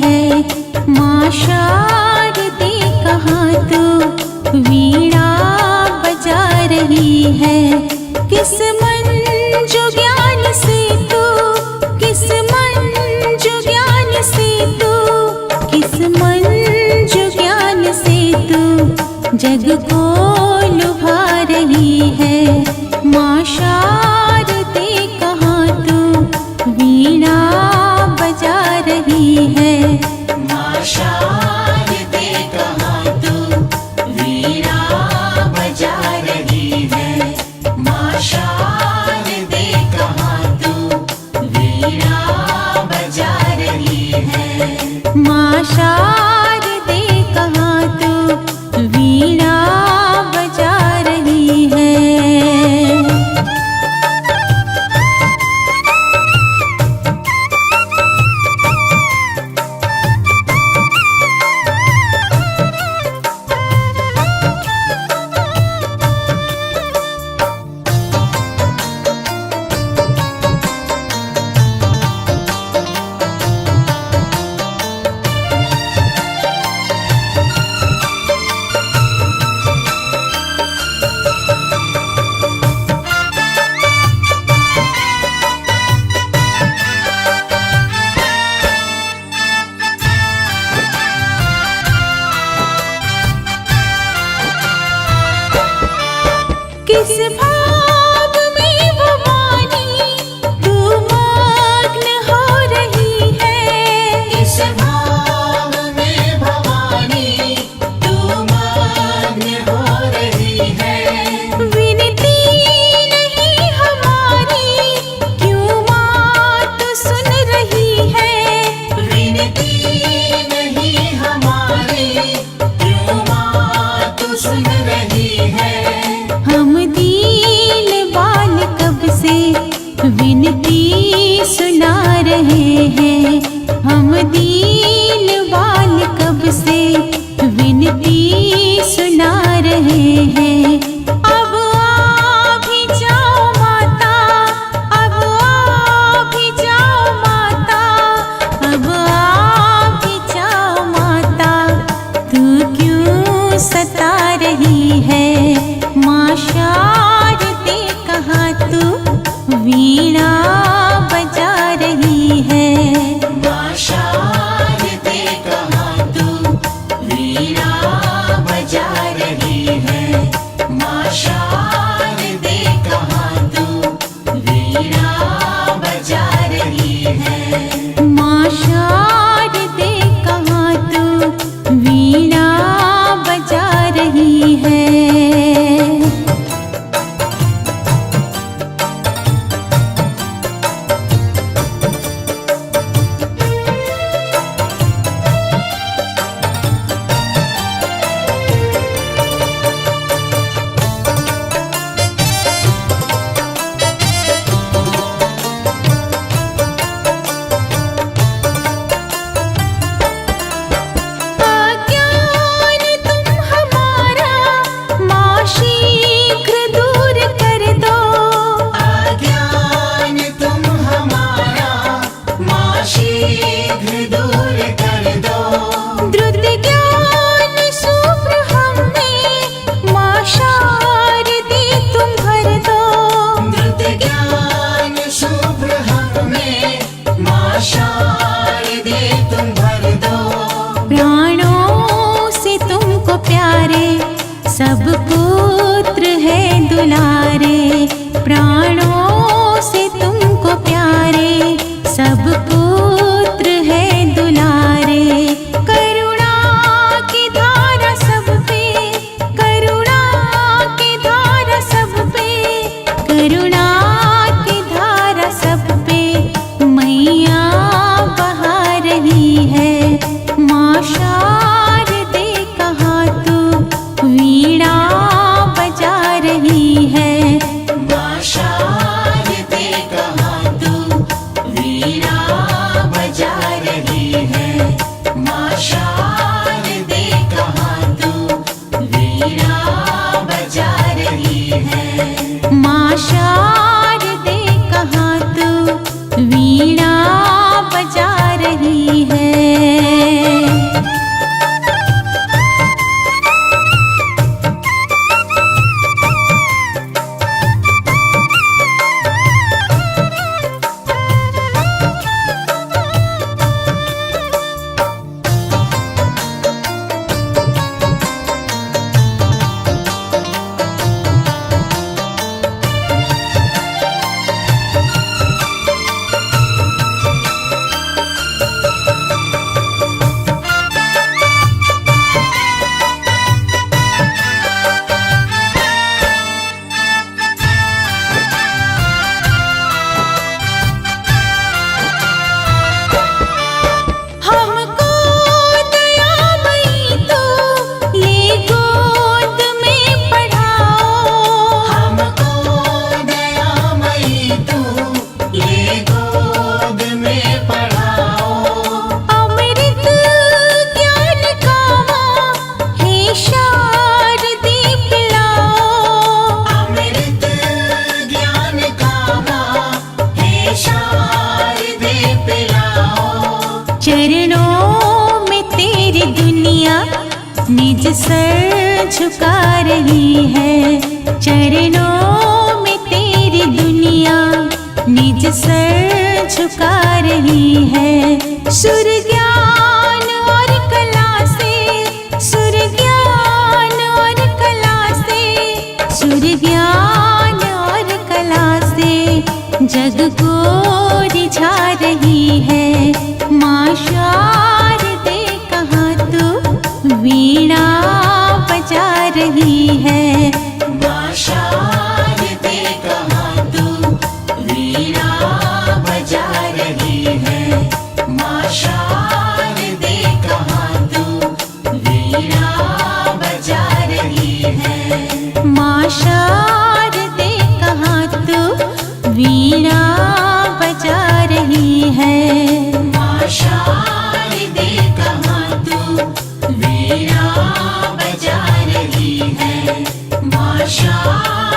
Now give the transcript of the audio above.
है। माँ शारदे कहाँ तू वीणा बजा रही है। किस मंजू ज्ञान से तू, किस मंजू ज्ञान से तू, किस मंजू ज्ञान से तू जग को लुभा रही है। माँ शारदे कहाँ तू वीणा बजा रही है। माँ शारदे कहाँ तू वीणा बजा रही है। माँ शारदे कहाँ तू वीणा बजा रही है। माँ शारदे कहाँ तू वीणा बजा रही है। किस भाव में वो वाणी तू मग्न हो रही है। किस भाव में भवानी तू मग्न हो रही है। विनती नहीं हमारी क्यों माँ तू सुन रही है। विनती नहीं हमारी क्यों माँ तू सुन रही है। हम दीन बाल कब से विनती सुना रहे हैं। हम दीन बाल कब से विनती सुना रहे हैं। अब आ भी जाओ माता, अब आ भी जाओ माता, अब आ भी जाओ माता, तू क्यों सता रही है। माँ शारदे कहाँ तू वीणा बजा रही है। माँ शारदे कहाँ तू वीणा बजा रही है। माँ शारदे कहाँ तू वीणा बजा रही है। माँ शारदे कहाँ तू वीणा बजा रही है। निज सर झुका रही है। चरणों में तेरी दुनिया निज सर झुका रही है। सुर ज्ञान और कला से, सुर ज्ञान और कला से, सुर ज्ञान और कला से जग को रिझा रही है। माँ शारदे कहाँ तू वीणा बजा रही है। माँ शारदे कहाँ तू वीणा बजा रही है। माँ शारदे कहाँ तू वीणा बजा रही है। माँ शारदे कहाँ तू वीणा बजा रही है। माँ शारदे कहाँ तू वीणा बजा रही है। माँ शारदे